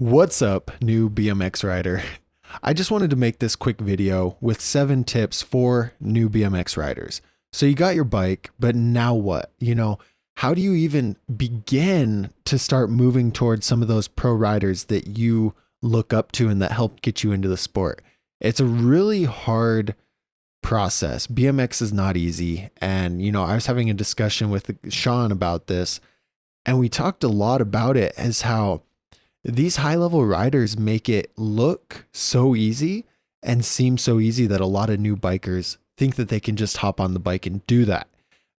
What's up, new BMX rider? I just wanted to make this quick video with 7 tips for new BMX riders. So you got your bike, but now what? How do you even begin to start moving towards some of those pro riders that you look up to and that help get you into the sport? It's a really hard process. BMX is not easy. And, I was having a discussion with Sean about this, and we talked a lot about it as how these high level riders make it look so easy and seem so easy that a lot of new bikers think that they can just hop on the bike and do that.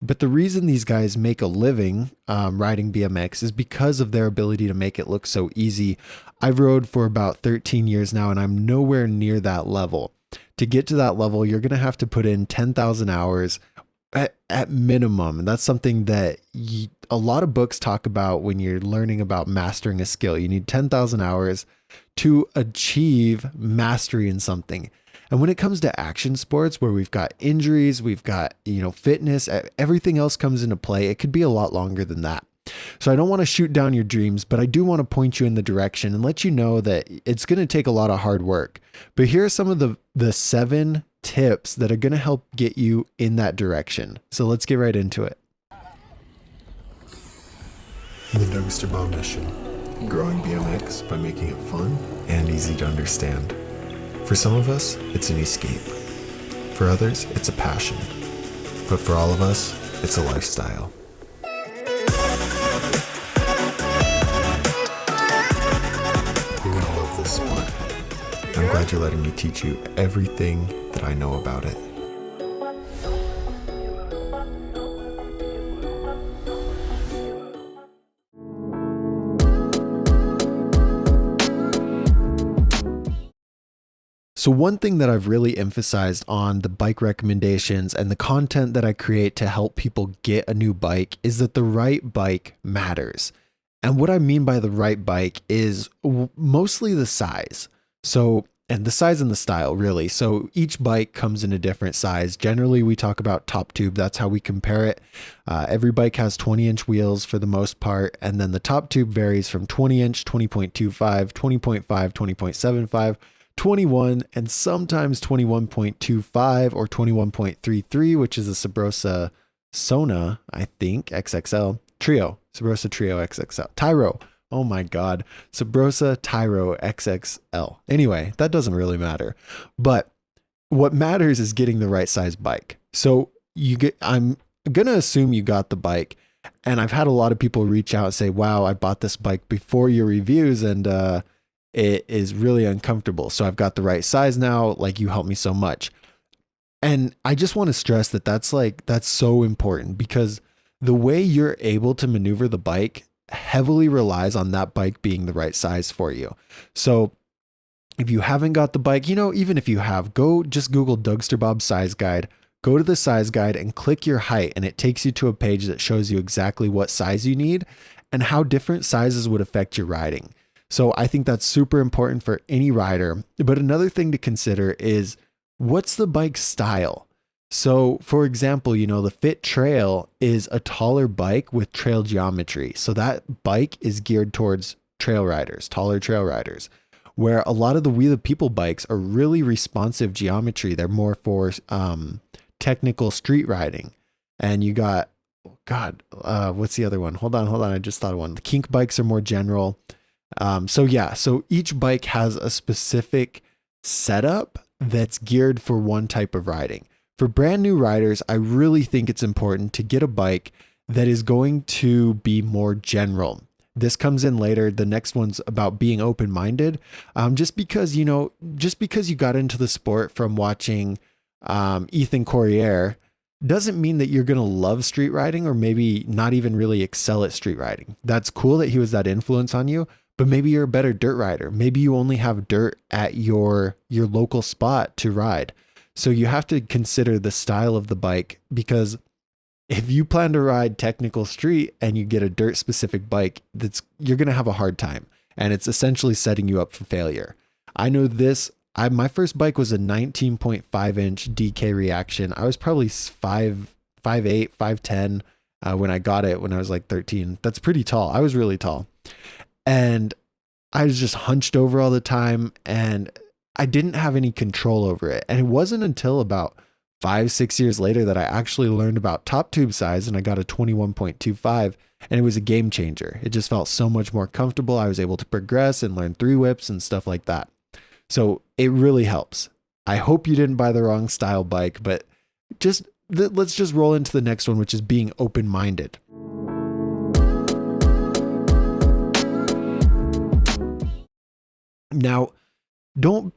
But the reason these guys make a living riding BMX is because of their ability to make it look so easy. I've rode for about 13 years now, and I'm nowhere near that level. To get to that level, you're going to have to put in 10,000 hours at minimum. And that's something that a lot of books talk about when you're learning about mastering a skill. You need 10,000 hours to achieve mastery in something. And when it comes to action sports where we've got injuries, we've got, fitness, everything else comes into play, it could be a lot longer than that. So I don't want to shoot down your dreams, but I do want to point you in the direction and let you know that it's going to take a lot of hard work. But here are some of the 7 tips that are going to help get you in that direction. So let's get right into it. The Dougster Bomb mission, growing BMX by making it fun and easy to understand. For some of us, it's an escape. For others, it's a passion. But for all of us, it's a lifestyle. You're gonna love this sport. I'm glad you're letting me teach you everything that I know about it. So one thing that I've really emphasized on the bike recommendations and the content that I create to help people get a new bike is that the right bike matters. And what I mean by the right bike is mostly the size. And the size and the style, really. So each bike comes in a different size. Generally, we talk about top tube. That's how we compare it. Every bike has 20-inch wheels for the most part. And then the top tube varies from 20-inch, 20.25, 20.5, 20.75, 21, and sometimes 21.25 or 21.33, which is a Sabrosa Sona, I think, XXL. Trio. Sabrosa Trio XXL. Tyro. Oh my God. Sabrosa Tyro XXL. Anyway, that doesn't really matter. But what matters is getting the right size bike. So I'm going to assume you got the bike. And I've had a lot of people reach out and say, wow, I bought this bike before your reviews and it is really uncomfortable. So I've got the right size now. Like, you helped me so much. And I just want to stress that that's so important, because the way you're able to maneuver the bike heavily relies on that bike being the right size for you. So if you haven't got the bike, even if you have, just Google Dougster Bob size guide, go to the size guide and click your height. And it takes you to a page that shows you exactly what size you need and how different sizes would affect your riding. So I think that's super important for any rider. But another thing to consider is, what's the bike style? So for example, the Fit Trail is a taller bike with trail geometry. So that bike is geared towards trail riders, taller trail riders, where a lot of the We the People bikes are really responsive geometry. They're more for technical street riding. And you got, what's the other one? Hold on. I just thought of one. The kink bikes are more general. So each bike has a specific setup that's geared for one type of riding. For brand new riders, I really think it's important to get a bike that is going to be more general. This comes in later. The next one's about being open-minded. Just because you got into the sport from watching Ethan Corriere doesn't mean that you're going to love street riding, or maybe not even really excel at street riding. That's cool that he was that influence on you, but maybe you're a better dirt rider. Maybe you only have dirt at your local spot to ride. So you have to consider the style of the bike, because if you plan to ride technical street and you get a dirt specific bike, you're going to have a hard time, and it's essentially setting you up for failure. I know this. My first bike was a 19.5 inch DK Reaction. I was probably 5'8", 5'10", when I got it when I was like 13. That's pretty tall. I was really tall. And I was just hunched over all the time and I didn't have any control over it. And it wasn't until about 5, 6 years later that I actually learned about top tube size and I got a 21.25 and it was a game changer. It just felt so much more comfortable. I was able to progress and learn 3 whips and stuff like that. So it really helps. I hope you didn't buy the wrong style bike, but let's just roll into the next one, which is being open-minded. Now, don't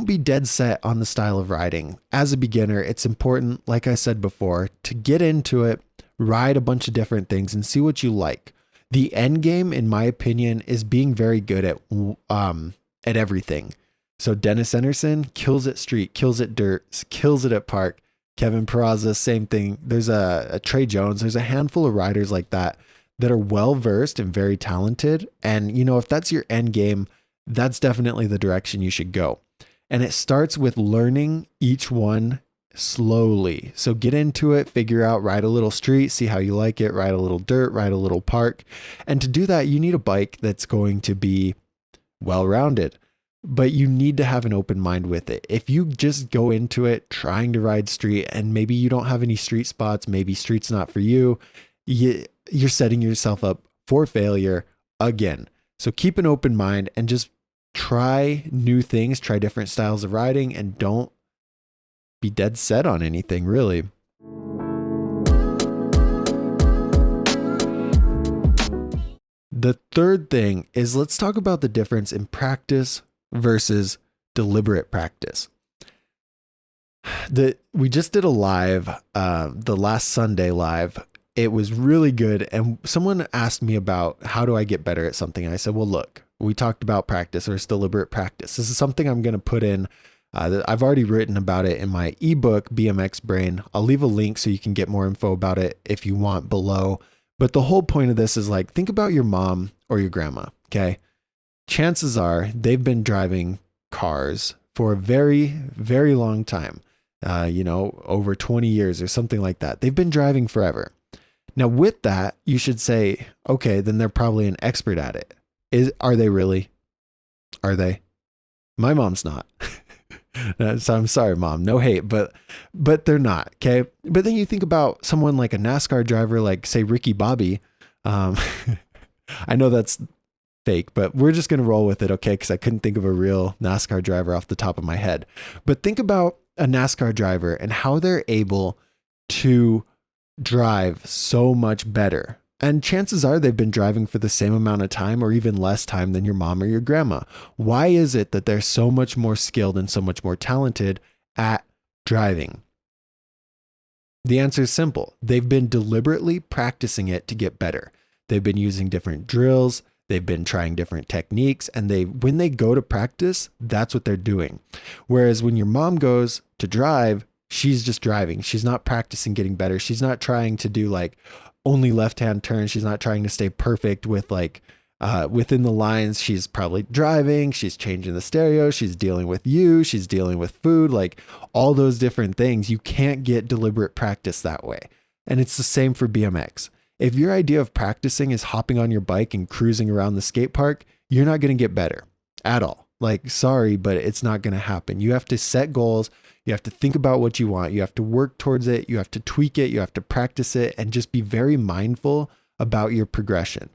be dead set on the style of riding. As a beginner, it's important, like I said before, to get into it, ride a bunch of different things and see what you like. The end game, in my opinion, is being very good at everything. So Dennis Anderson kills at street, kills at dirt, kills it at park. Kevin Peraza, same thing. There's a Trey Jones. There's a handful of riders like that are well versed and very talented. And if that's your end game, that's definitely the direction you should go. And it starts with learning each one slowly. So get into it, figure out, ride a little street, see how you like it, ride a little dirt, ride a little park. And to do that, you need a bike that's going to be well-rounded, but you need to have an open mind with it. If you just go into it trying to ride street and maybe you don't have any street spots, maybe street's not for you, you're setting yourself up for failure again. So keep an open mind and just try new things, try different styles of riding, and don't be dead set on anything, really. The third thing is, let's talk about the difference in practice versus deliberate practice. We just did a live, the last Sunday live. It was really good. And someone asked me about how do I get better at something? And I said, well, look, we talked about practice versus deliberate practice. This is something I'm going to put in. I've already written about it in my ebook, BMX Brain. I'll leave a link so you can get more info about it if you want below. But the whole point of this is, like, think about your mom or your grandma. Okay. Chances are they've been driving cars for a very, very long time. Over 20 years or something like that. They've been driving forever. Now, with that, you should say, okay, then they're probably an expert at it. Are they really? Are they? My mom's not. So I'm sorry, Mom. No hate, but they're not. Okay. But then you think about someone like a NASCAR driver, like, say, Ricky Bobby. I know that's fake, but we're just going to roll with it. Okay. Because I couldn't think of a real NASCAR driver off the top of my head. But think about a NASCAR driver and how they're able to drive so much better. And chances are they've been driving for the same amount of time or even less time than your mom or your grandma. Why is it that they're so much more skilled and so much more talented at driving? The answer is simple. They've been deliberately practicing it to get better. They've been using different drills. They've been trying different techniques, and when they go to practice, that's what they're doing. Whereas when your mom goes to drive, she's just driving. She's not practicing getting better. She's not trying to do like only left-hand turns. She's not trying to stay perfect with within the lines. She's probably driving. She's changing the stereo. She's dealing with you. She's dealing with food, like all those different things. You can't get deliberate practice that way. And it's the same for BMX. If your idea of practicing is hopping on your bike and cruising around the skate park, you're not going to get better at all. Like, sorry, but it's not going to happen. You have to set goals. You have to think about what you want. You have to work towards it. You have to tweak it. You have to practice it and just be very mindful about your progression.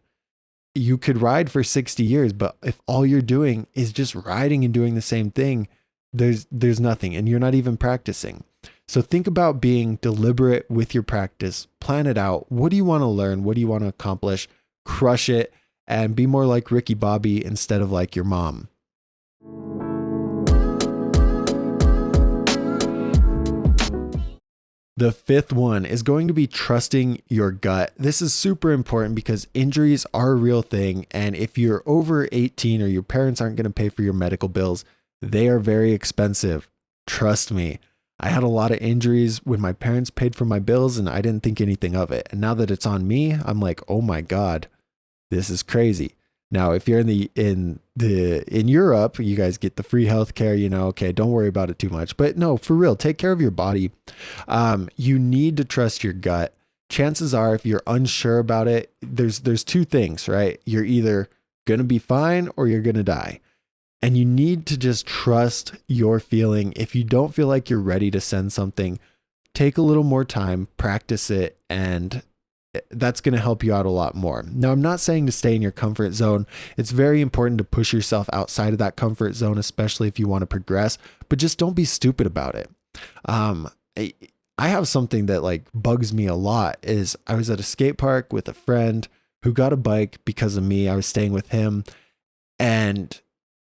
You could ride for 60 years, but if all you're doing is just riding and doing the same thing, there's nothing, and you're not even practicing. So think about being deliberate with your practice. Plan it out. What do you want to learn? What do you want to accomplish? Crush it and be more like Ricky Bobby instead of like your mom. The fifth one is going to be trusting your gut. This is super important because injuries are a real thing. And if you're over 18 or your parents aren't going to pay for your medical bills, they are very expensive. Trust me. I had a lot of injuries when my parents paid for my bills and I didn't think anything of it. And now that it's on me, I'm like, oh my God, this is crazy. Now, if you're in Europe, you guys get the free healthcare, okay, don't worry about it too much. But no, for real, take care of your body. You need to trust your gut. Chances are, if you're unsure about it, there's two things, right? You're either going to be fine or you're going to die. And you need to just trust your feeling. If you don't feel like you're ready to send something, take a little more time, practice it, and that's going to help you out a lot more. Now, I'm not saying to stay in your comfort zone. It's very important to push yourself outside of that comfort zone, especially if you want to progress, but just don't be stupid about it. I have something that like bugs me a lot is I was at a skate park with a friend who got a bike because of me. I was staying with him and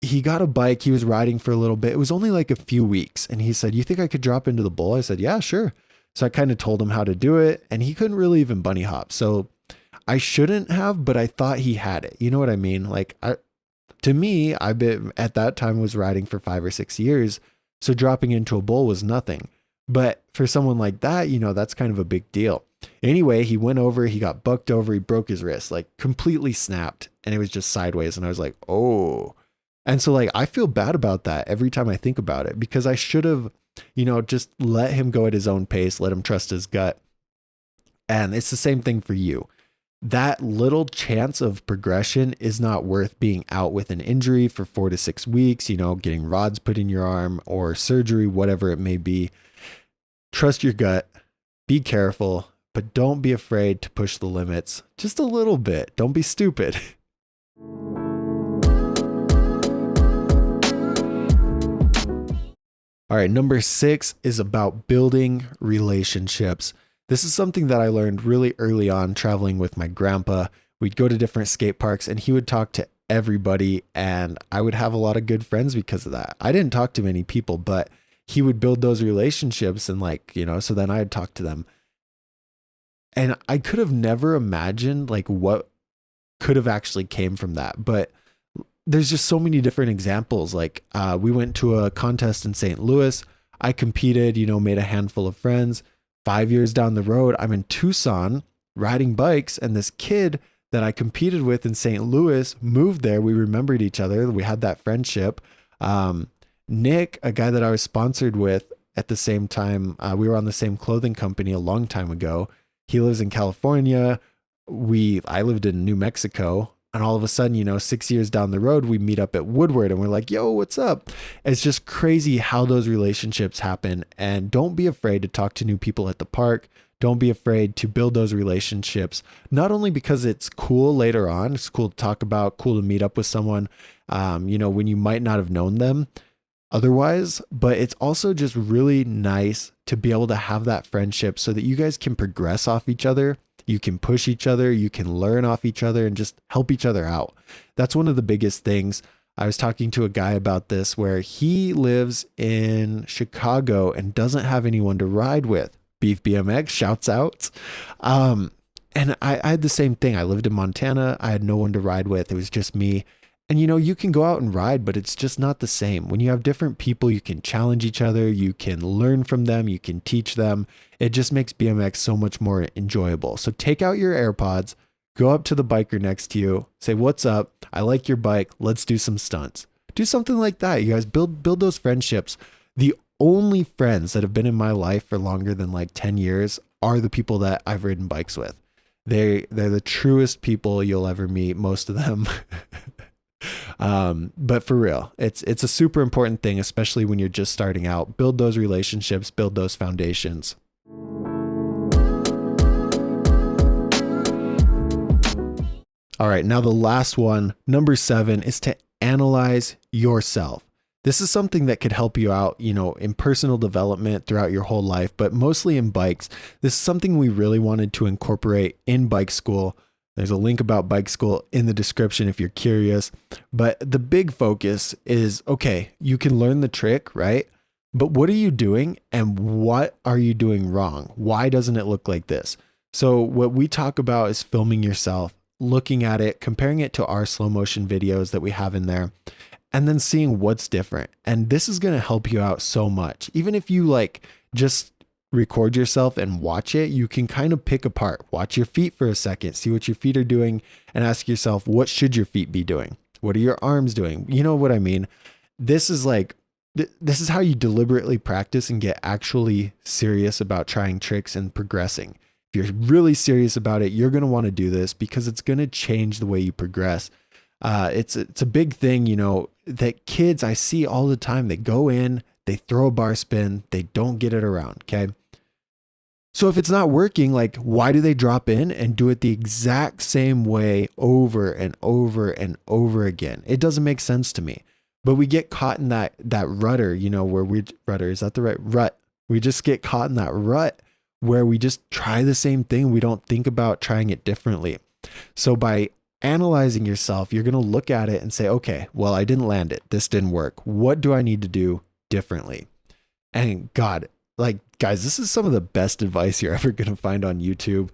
he got a bike. He was riding for a little bit. It was only like a few weeks. And he said, "You think I could drop into the bowl?" I said, "Yeah, sure." So I kind of told him how to do it and he couldn't really even bunny hop. So I shouldn't have, but I thought he had it. You know what I mean? Like to me, I've been at that time was riding for 5 or 6 years. So dropping into a bowl was nothing. But for someone like that, that's kind of a big deal. Anyway, he went over, he got bucked over, he broke his wrist, like completely snapped and it was just sideways. And I was like, oh. And so like, I feel bad about that every time I think about it because I should have, just let him go at his own pace, let him trust his gut. And it's the same thing for you. That little chance of progression is not worth being out with an injury for 4 to 6 weeks, getting rods put in your arm or surgery, whatever it may be. Trust your gut, be careful, but don't be afraid to push the limits just a little bit. Don't be stupid. All right, number 6 is about building relationships. This is something that I learned really early on traveling with my grandpa. We'd go to different skate parks and he would talk to everybody and I would have a lot of good friends because of that. I didn't talk to many people, but he would build those relationships and so then I'd talk to them. And I could have never imagined like what could have actually came from that. But there's just so many different examples. Like we went to a contest in St. Louis. I competed, made a handful of friends. 5 years down the road, I'm in Tucson riding bikes. And this kid that I competed with in St. Louis moved there. We remembered each other. We had that friendship. Nick, a guy that I was sponsored with at the same time, we were on the same clothing company a long time ago. He lives in California. I lived in New Mexico. And all of a sudden, 6 years down the road, we meet up at Woodward and we're like, yo, what's up? It's just crazy how those relationships happen. And don't be afraid to talk to new people at the park. Don't be afraid to build those relationships, not only because it's cool later on, it's cool to talk about, cool to meet up with someone, when you might not have known them otherwise, but it's also just really nice to be able to have that friendship so that you guys can progress off each other. You can push each other, you can learn off each other and just help each other out. That's one of the biggest things. I was talking to a guy about this where he lives in Chicago and doesn't have anyone to ride with. Beef BMX, shouts out. And I had the same thing. I lived in Montana. I had no one to ride with. It was just me. And you can go out and ride, but it's just not the same. When you have different people, you can challenge each other, you can learn from them, you can teach them. It just makes BMX so much more enjoyable. So take out your AirPods, go up to the biker next to you, say, "What's up? I like your bike. Let's do some stunts." Do something like that. You guys build those friendships. The only friends that have been in my life for longer than like 10 years are the people that I've ridden bikes with. They're the truest people you'll ever meet, most of them. But for real, it's a super important thing, especially when you're just starting out. Build those relationships, build those foundations. All right, now the last one, number 7, is to analyze yourself. This is something that could help you out, in personal development throughout your whole life, but mostly in bikes. This is something we really wanted to incorporate in bike school. There's a link about bike school in the description if you're curious. But the big focus is, okay, you can learn the trick, right? But what are you doing and what are you doing wrong? Why doesn't it look like this? So what we talk about is filming yourself, looking at it, comparing it to our slow motion videos that we have in there, and then seeing what's different. And this is going to help you out so much. Even if you just record yourself and watch it, you can kind of pick apart, watch your feet for a second, see what your feet are doing and ask yourself, what should your feet be doing? What are your arms doing? You know what I mean? This is this is how you deliberately practice and get actually serious about trying tricks and progressing. If you're really serious about it, you're going to want to do this because it's going to change the way you progress. It's a big thing, you know, that kids I see all the time. They go in, they throw a bar spin, they don't get it around. Okay. So if it's not working, like, why do they drop in and do it the exact same way over and over and over again? It doesn't make sense to me. But we get caught in that rudder, you know, where we rudder, is that the right rut? We just get caught in that rut where we just try the same thing. We don't think about trying it differently. So by analyzing yourself, you're going to look at it and say, okay, well, I didn't land it. This didn't work. What do I need to do differently? And God, like, guys, this is some of the best advice you're ever going to find on YouTube.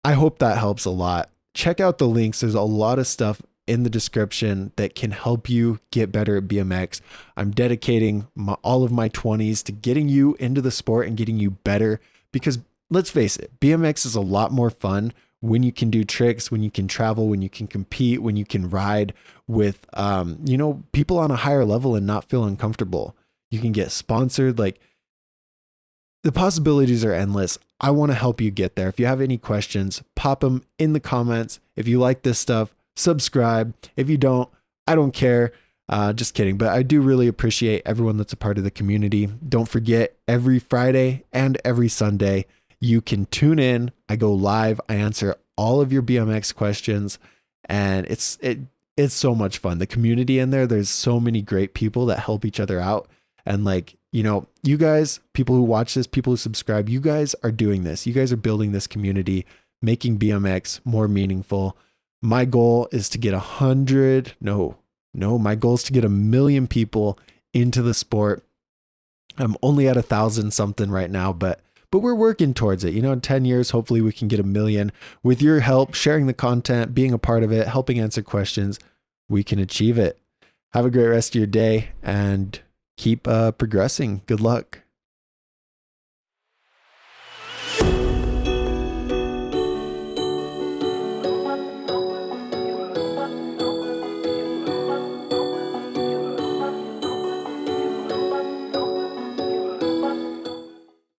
I hope that helps a lot. Check out the links. There's a lot of stuff in the description that can help you get better at BMX. I'm dedicating all of my 20s to getting you into the sport and getting you better, because let's face it, BMX is a lot more fun when you can do tricks, when you can travel, when you can compete, when you can ride with, you know, people on a higher level and not feel uncomfortable. You can get sponsored. Like, the possibilities are endless. I want to help you get there. If you have any questions, pop them in the comments. If you like this stuff, subscribe. If you don't, I don't care. Just kidding. But I do really appreciate everyone that's a part of the community. Don't forget, every Friday and every Sunday, you can tune in. I go live. I answer all of your BMX questions, and it's so much fun. The community in there's so many great people that help each other out. And like, you know, you guys, people who watch this, people who subscribe, you guys are doing this. You guys are building this community, making BMX more meaningful. My goal is to get my goal is to get 1 million people into the sport. I'm only at 1,000 something right now, but we're working towards it. You know, in 10 years, hopefully we can get 1 million. With your help, sharing the content, being a part of it, helping answer questions, we can achieve it. Have a great rest of your day and keep progressing. Good luck.